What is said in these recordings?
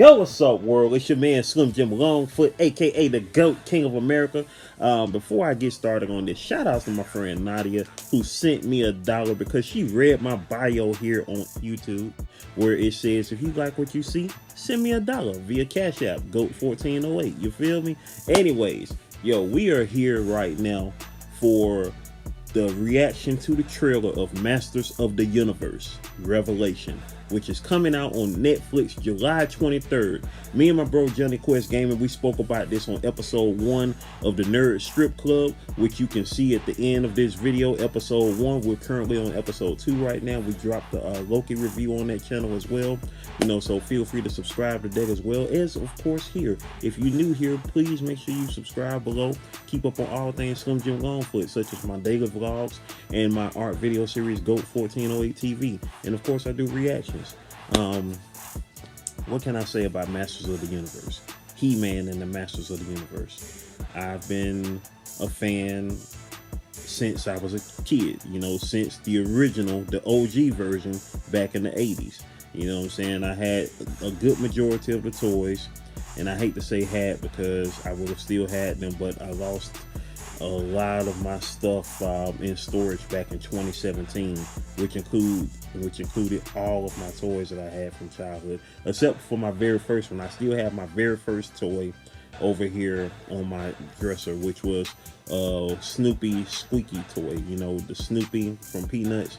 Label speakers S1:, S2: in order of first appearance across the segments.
S1: Yo, what's up, world? It's your man Slim Jim Longfoot, aka the GOAT King of America. Before I get started on this, shout out to my friend Nadia, who sent me $1 because she read my bio here on YouTube, where it says, if you like what you see, send me $1 via Cash App, GOAT1408. You feel me? Anyways, yo, we are here right now for the reaction to the trailer of Masters of the Universe Revelation, which is coming out on Netflix July 23rd. Me and my bro Johnny Quest Gaming, we spoke about this on episode 1 of the Nerd Strip Club, which you can see at the end of this video. Episode 1, we're currently on episode 2 right now. We dropped the Loki review on that channel as well, so feel free to subscribe to that as well as, of course, here. If you're new here, please make sure you subscribe below. Keep up on all things Slim Jim Longfoot, such as my daily vlogs and my art video series GOAT 1408 TV, and of course I do reactions. What can I say about Masters of the Universe? He-Man and the Masters of the Universe. I've been a fan since I was a kid, since the original, the OG version back in the 80s. You know what I'm saying? I had a good majority of the toys, and I hate to say had because I would have still had them, but I lost a lot of my stuff in storage back in 2017, which included all of my toys that I had from childhood, except for my very first one. I still have my very first toy over here on my dresser, which was Snoopy Squeaky toy. The Snoopy from Peanuts.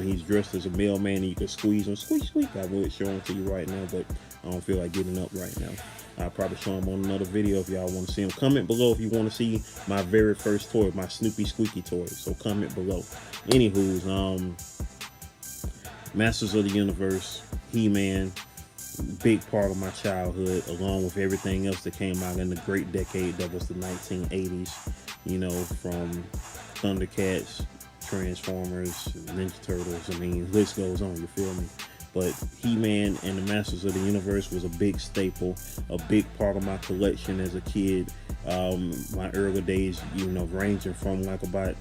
S1: He's dressed as a mailman and you can squeeze him. Squeak, squeak. I would show him to you right now, but I don't feel like getting up right now. I'll probably show him on another video if y'all want to see him. Comment below if you want to see my very first toy, my Snoopy Squeaky toy. So comment below. Anywho's, Masters of the Universe, He-Man, big part of my childhood, along with everything else that came out in the great decade that was the 1980s, from Thundercats, Transformers, Ninja Turtles. List goes on, you feel me? But He-Man and the Masters of the Universe was a big staple, a big part of my collection as a kid. My early days, ranging from like about,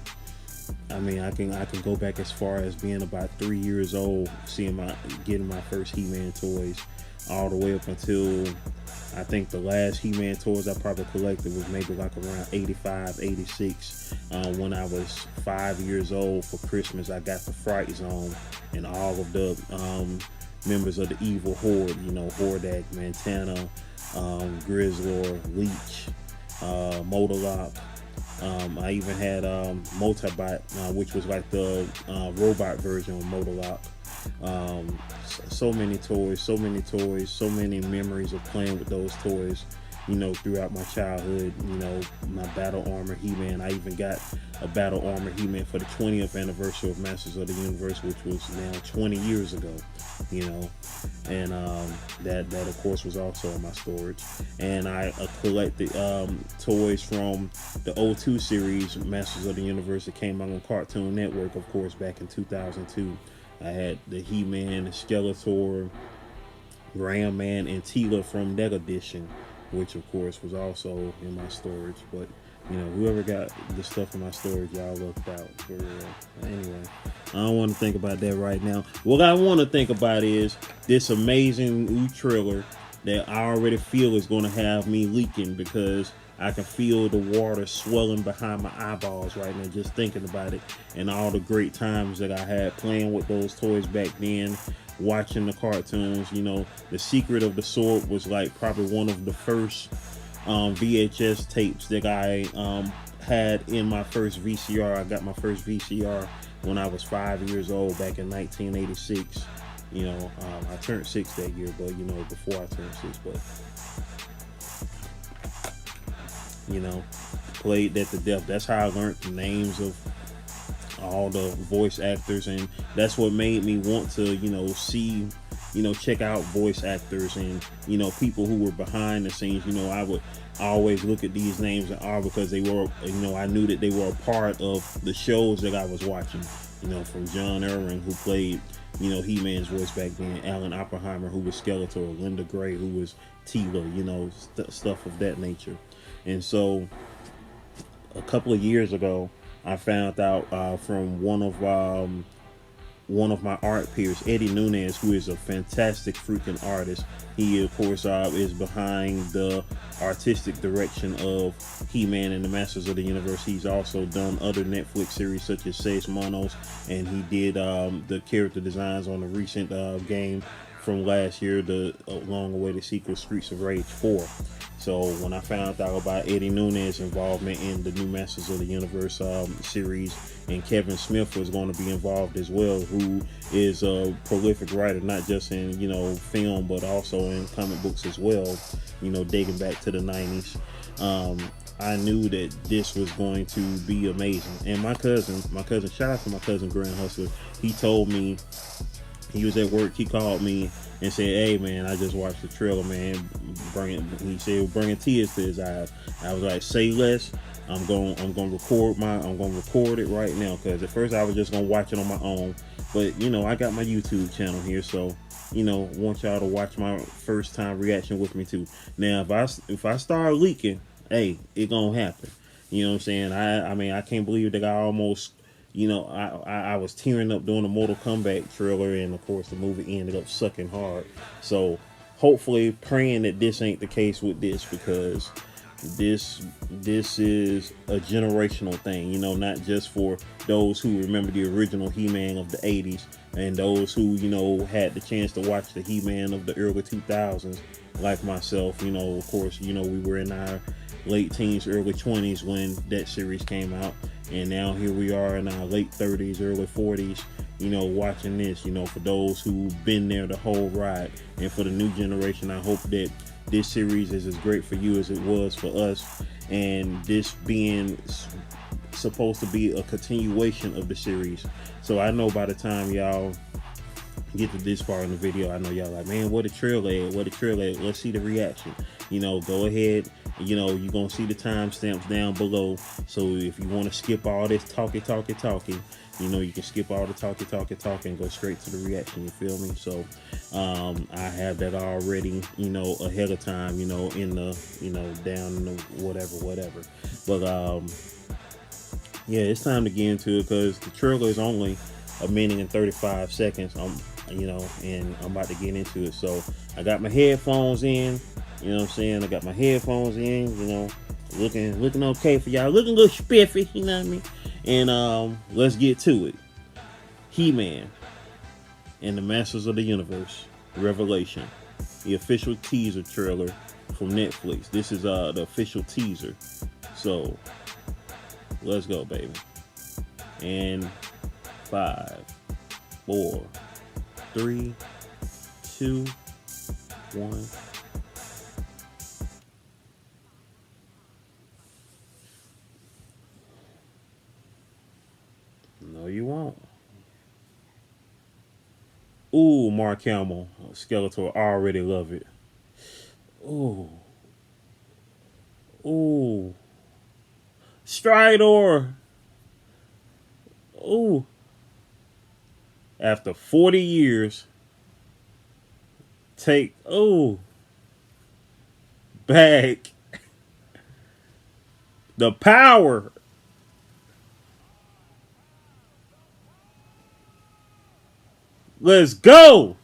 S1: I can go back as far as being about 3 years old, getting my first He-Man toys, all the way up until I think the last He-Man toys I probably collected was maybe like around 85, 86. When I was 5 years old for Christmas, I got the Fright Zone and all of the members of the evil horde, Hordak, Montana, Grizzlor, Leech, Modalock. I even had Multibot, which was like the robot version of Modalock. So many toys, so many memories of playing with those toys, throughout my childhood. My Battle Armor He-Man. I even got a Battle Armor He-Man for the 20th anniversary of Masters of the Universe, which was now 20 years ago, and that of course was also in my storage. And I collected toys from the '02 series Masters of the Universe that came out on Cartoon Network, of course, back in 2002. I had the He-Man, the Skeletor, Ram Man, and Teela from that edition, which of course was also in my storage. But whoever got the stuff in my storage, y'all looked out for real. Anyway, I don't want to think about that right now. What I want to think about is this amazing new trailer that I already feel is going to have me leaking, because I can feel the water swelling behind my eyeballs right now just thinking about it, and all the great times that I had playing with those toys back then, watching the cartoons. The Secret of the Sword was like probably one of the first VHS tapes that I had in my first VCR. I got my first VCR when I was 5 years old back in 1986. I turned 6 that year, but before I turned 6, but played that to death. That's how I learned the names of all the voice actors, and that's what made me want to see, check out voice actors and people who were behind the scenes. I would always look at these names and all because they were, I knew that they were a part of the shows that I was watching, from John Irwin, who played He-Man's voice back then, Alan Oppenheimer, who was Skeletor, Linda Gray, who was Teela, stuff of that nature. And so a couple of years ago, I found out from one of one of my art peers, Eddie Nunez, who is a fantastic freaking artist. He, of course, is behind the artistic direction of He-Man and the Masters of the Universe. He's also done other Netflix series such as Seis Monos, and he did the character designs on the recent game from last year, the long-awaited sequel, Streets of Rage 4. So when I found out about Eddie Nunez's involvement in the new Masters of the Universe series, and Kevin Smith was going to be involved as well, who is a prolific writer, not just in, you know, film, but also in comic books as well, you know, dating back to the 90s. I knew that this was going to be amazing. And my cousin, shout out to my cousin Grand Hustler, he told me, he was at work, he called me and said, "Hey man, I just watched the trailer, man. He said bringing tears to his eyes." I was like, "Say less. I'm gonna record it right now." Because at first I was just gonna watch it on my own, but you know, I got my YouTube channel here, so you know, want y'all to watch my first time reaction with me too. Now, if I start leaking, hey, it gonna happen. You know what I'm saying? I mean, I can't believe that I almost, you know, I was tearing up during the Mortal Kombat trailer, and of course the movie ended up sucking hard. So hopefully, praying that this ain't the case with this, because this is a generational thing, you know, not just for those who remember the original He-Man of the 80s and those who, you know, had the chance to watch the He-Man of the early 2000s like myself. You know, of course, you know, we were in our late teens, early 20s when that series came out, and now here we are in our late 30s, early 40s, you know, watching this. You know, for those who've been there the whole ride, and for the new generation, I hope that this series is as great for you as it was for us, and this being supposed to be a continuation of the series. So I know by the time y'all get to this part in the video, I know y'all like, man, what a trailer at, let's see the reaction. You know, go ahead, you know, you're gonna see the timestamps down below, so if you want to skip all this talking, you know, you can skip all the talking and go straight to the reaction. You feel me? So I have that already, you know, ahead of time, you know, in the, you know, down in the whatever. But yeah, it's time to get into it, because the trailer is only a minute and 35 seconds. You know, and I'm about to get into it. So I got my headphones in, you know what I'm saying? I got my headphones in, you know, looking okay for y'all, looking a little spiffy, you know what I mean? And let's get to it. He-Man and the Masters of the Universe Revelation, the official teaser trailer from Netflix. This is the official teaser. So let's go, baby. And 5, 4, 3, 2, 1. No, you won't. Ooh, Mark Hamill, Skeletor, I already love it. Ooh. Ooh. Stridor. Ooh. After 40 years, take, back the power. Let's go.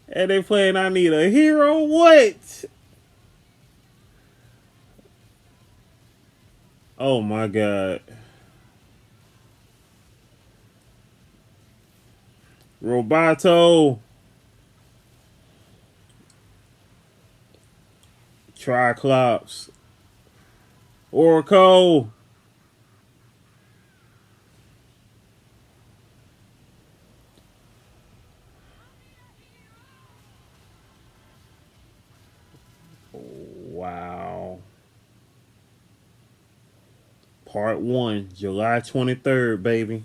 S1: And they playing I Need a Hero. What? Oh my God. Roboto. Triclops. Oracle. Wow. Part 1, July 23rd, baby.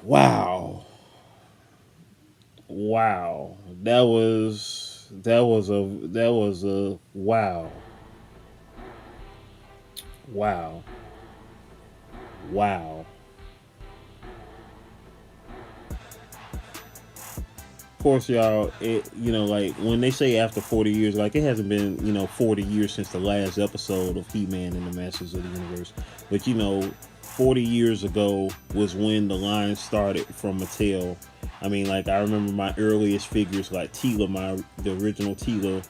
S1: Wow. Wow. That was a wow. Wow. Wow. course, y'all, like when they say after 40 years, like it hasn't been, 40 years since the last episode of He-Man and the Masters of the Universe. But, 40 years ago was when the line started from Mattel. I mean, like, I remember my earliest figures, like Teela, the original Teela,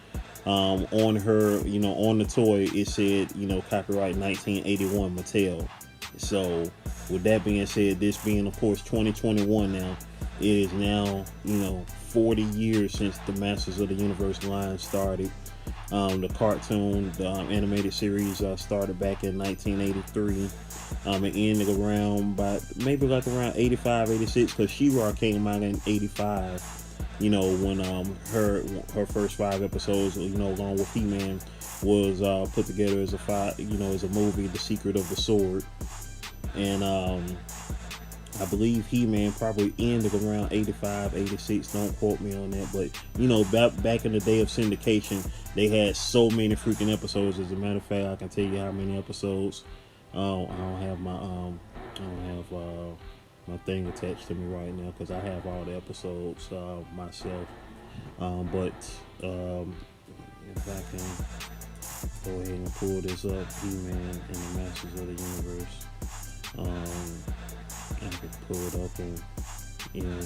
S1: on her, on the toy, it said, copyright 1981 Mattel. So, with that being said, this being, of course, 2021 now, it is now, 40 years since the Masters of the Universe line started. The cartoon, the animated series started back in 1983. It ended around around 85, 86, because She-Ra came out in 85. When her first 5 episodes, along with He-Man, was put together as as a movie, The Secret of the Sword. And I believe He-Man probably ended around 85, 86. Don't quote me on that. But, back in the day of syndication, they had so many freaking episodes. As a matter of fact, I can tell you how many episodes. I don't have my thing attached to me right now because I have all the episodes myself. But if I can go ahead and pull this up, He-Man and the Masters of the Universe. I can pull it up and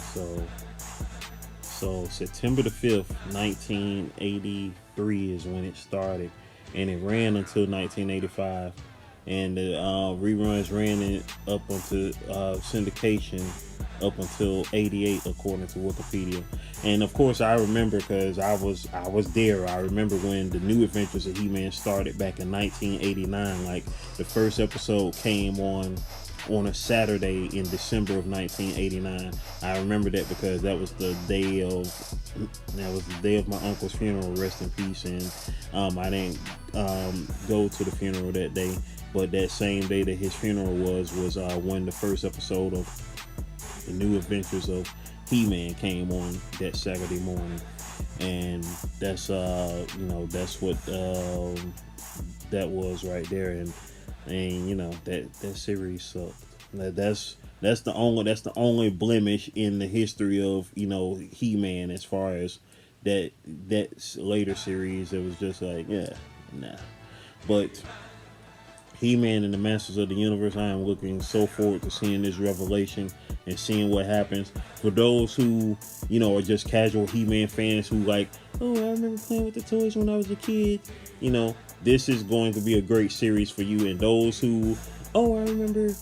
S1: so September the 5th, 1983 is when it started, and it ran until 1985, and the reruns ran up until syndication up until 88, according to Wikipedia. And of course, I remember because I was there. I remember when the New Adventures of He-Man started back in 1989. Like the first episode came on a Saturday in December of 1989. I remember that because that was the day of my uncle's funeral. Rest in peace. And I didn't go to the funeral that day, but that same day that his funeral was when the first episode of the New Adventures of He-Man came on that Saturday morning. And that's that's what that was right there. And that series sucked. That's the only blemish in the history of He-Man, as far as that later series. It was just like, nah. But He-Man and the Masters of the Universe, I am looking so forward to seeing this revelation and seeing what happens. For those who are just casual He-Man fans who like, oh, I remember playing with the toys when I was a kid, this is going to be a great series for you. And those who, oh, I remember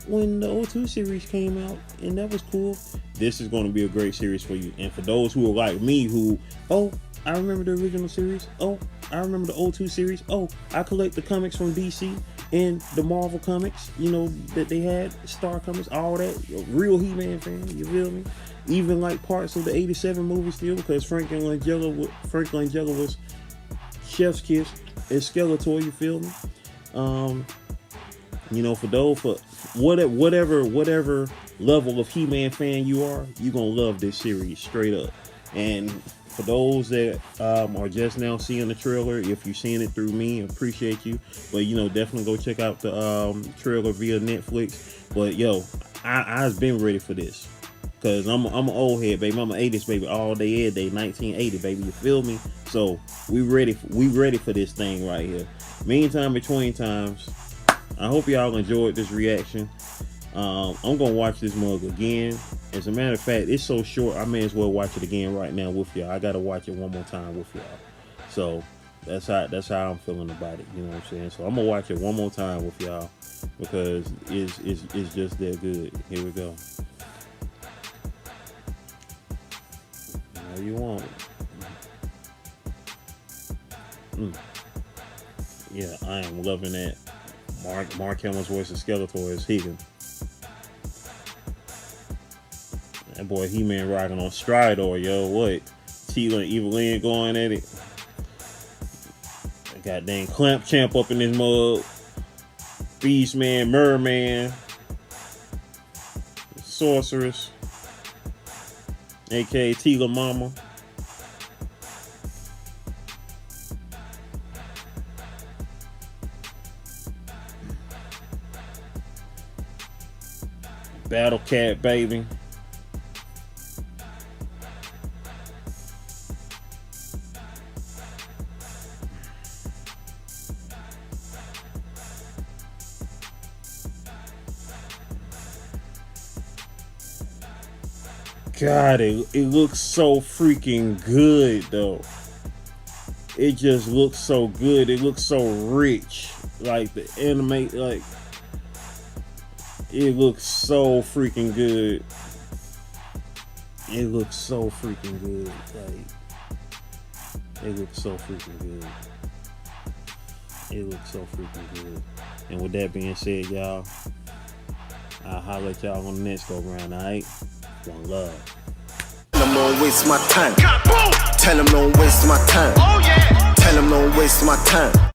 S1: when the O2 series came out and that was cool, this is going to be a great series for you. And for those who are like me who, oh, I remember the original series, oh, I remember the O2 series, oh, I collect the comics from DC and the Marvel comics, that they had, Star Comics, all that, real He-Man fan, you feel me? Even like parts of the 87 movie still, because Frank Langella was Chef's Kiss as Skeletor, you feel me? For those, for whatever level of He-Man fan you are, you're gonna love this series straight up. And for those that are just now seeing the trailer, if you're seeing it through me, I appreciate you. But definitely go check out the trailer via Netflix. But I've been ready for this. Cause I'm an old head, baby. I'm an 80s baby, all day, every day, 1980, baby. You feel me? So we ready for this thing right here. Meantime, between times, I hope y'all enjoyed this reaction. I'm gonna watch this mug again. As a matter of fact, it's so short, I may as well watch it again right now with y'all. I gotta watch it one more time with y'all. So that's how I'm feeling about it. You know what I'm saying? So I'm gonna watch it one more time with y'all because it's just that good. Here we go. How you want it? Yeah, I am loving that. Mark Hamill's voice of Skeletor is Higgin. That boy He-Man rocking on Stridor, yo. What? Teela and Evelyn going at it. Goddamn Clamp Champ up in this mug. Beastman, Merman, Sorceress, aka Teela Mama. Battle Cat, baby. God, it looks so freaking good though. It just looks so good. It looks so rich. Like the anime, like it looks so freaking good. It looks so freaking good. Like it looks so freaking good. It looks so freaking good. And with that being said, y'all, I'll holler at y'all on the next go round, alright? One love.
S2: Tell them don't waste my time. Tell them don't waste my time. Tell them don't waste my time.